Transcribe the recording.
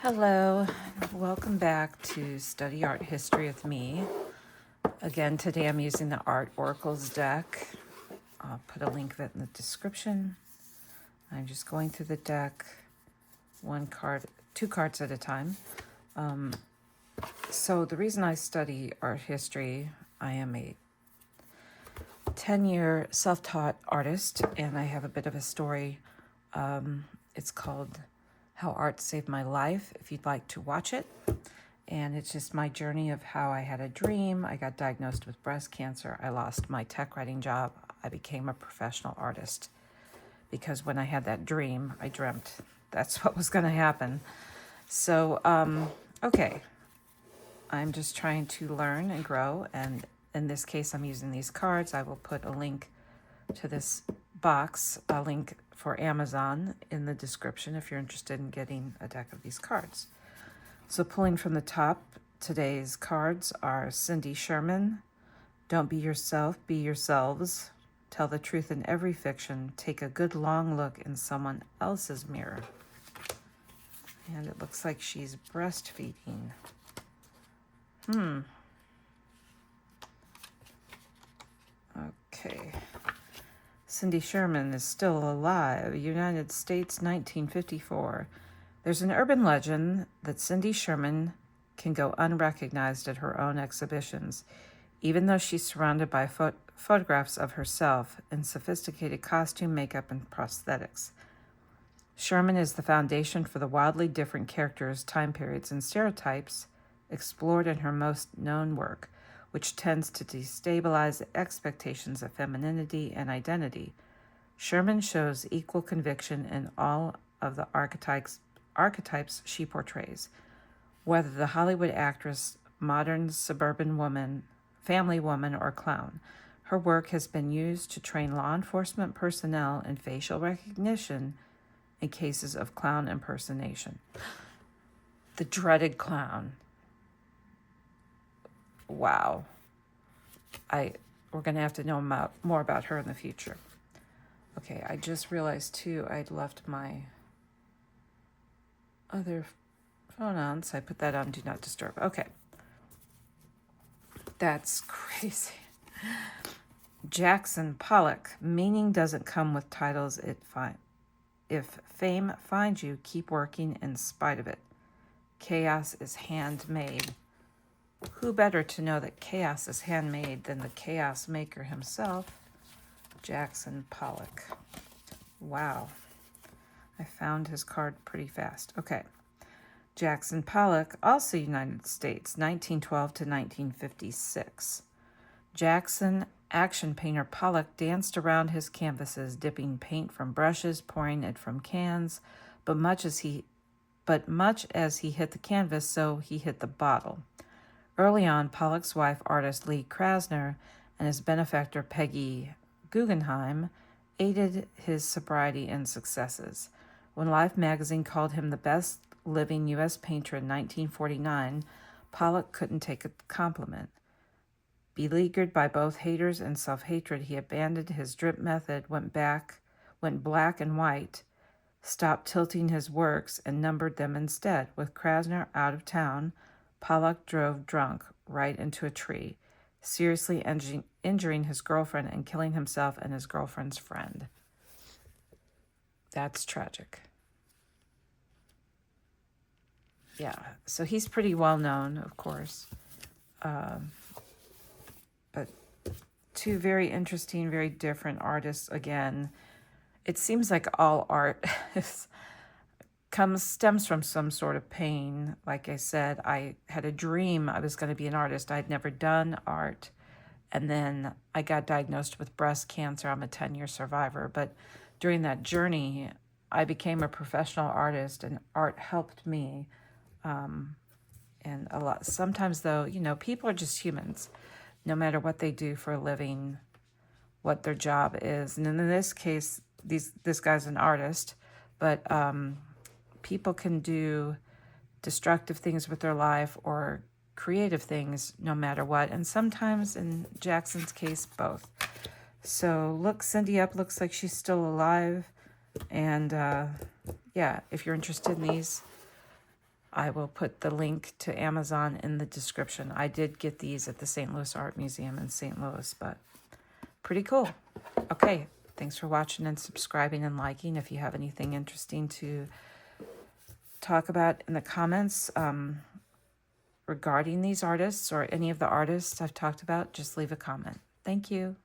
Hello, welcome back to Study Art History with me. Again, today I'm using the Art Oracles deck. I'll put a link of it in the description. I'm just going through the deck, two cards at a time. So the reason I study art history, I am a 10-year self-taught artist, and I have a bit of a story. It's called How Art Saved My Life, if you'd like to watch it. And it's just my journey of how I had a dream. I got diagnosed with breast cancer. I lost my tech writing job. I became a professional artist because when I had that dream, I dreamt that's what was going to happen. So, okay, I'm just trying to learn and grow. And in this case, I'm using these cards. I will put a link to this box, a link for Amazon in the description if you're interested in getting a deck of these cards. So pulling from the top, today's cards are Cindy Sherman, Don't Be Yourself, Be Yourselves, Tell the Truth in Every Fiction, Take a Good Long Look in Someone Else's Mirror. And it looks like she's breastfeeding. Okay. Cindy Sherman is still alive, United States, 1954. There's an urban legend that Cindy Sherman can go unrecognized at her own exhibitions, even though she's surrounded by photographs of herself in sophisticated costume, makeup, and prosthetics. Sherman is the foundation for the wildly different characters, time periods, and stereotypes explored in her most known work, which tends to destabilize expectations of femininity and identity. Sherman shows equal conviction in all of the archetypes she portrays, whether the Hollywood actress, modern suburban woman, family woman, or clown. Her work has been used to train law enforcement personnel in facial recognition in cases of clown impersonation. The dreaded clown. Wow. We're going to have to know more about her in the future. Okay, I just realized too I'd left my other phone on, so I put that on Do Not Disturb. Okay. That's crazy. Jackson Pollock. Meaning doesn't come with titles. If fame finds you, keep working in spite of it. Chaos is handmade. Who better to know that chaos is handmade than the chaos maker himself, Jackson Pollock. Wow. I found his card pretty fast. Okay. Jackson Pollock, also United States, 1912 to 1956. Jackson action painter Pollock danced around his canvases, dipping paint from brushes, pouring it from cans, but much as he hit the canvas, so he hit the bottle. Early on, Pollock's wife, artist Lee Krasner, and his benefactor, Peggy Guggenheim, aided his sobriety and successes. When Life magazine called him the best living U.S. painter in 1949, Pollock couldn't take a compliment. Beleaguered by both haters and self-hatred, he abandoned his drip method, went black and white, stopped tilting his works, and numbered them instead. With Krasner out of town, Pollock drove drunk right into a tree, seriously injuring his girlfriend and killing himself and his girlfriend's friend. That's tragic. Yeah, so he's pretty well known, of course. But two very interesting, very different artists again. It seems like all art stems from some sort of pain. Like I said, I had a dream I was going to be an artist. I'd never done art. And then I got diagnosed with breast cancer. I'm a 10-year survivor. But during that journey, I became a professional artist, and art helped me. And a lot. Sometimes, though, people are just humans, no matter what they do for a living, what their job is. And in this case, this guy's an artist, but people can do destructive things with their life or creative things no matter what. And sometimes, in Jackson's case, both. So look Cindy up. Looks like she's still alive. And yeah, if you're interested in these, I will put the link to Amazon in the description. I did get these at the St. Louis Art Museum in St. Louis, but pretty cool. Okay, thanks for watching and subscribing and liking. If you have anything interesting to talk about in the comments regarding these artists or any of the artists I've talked about, just leave a comment. Thank you.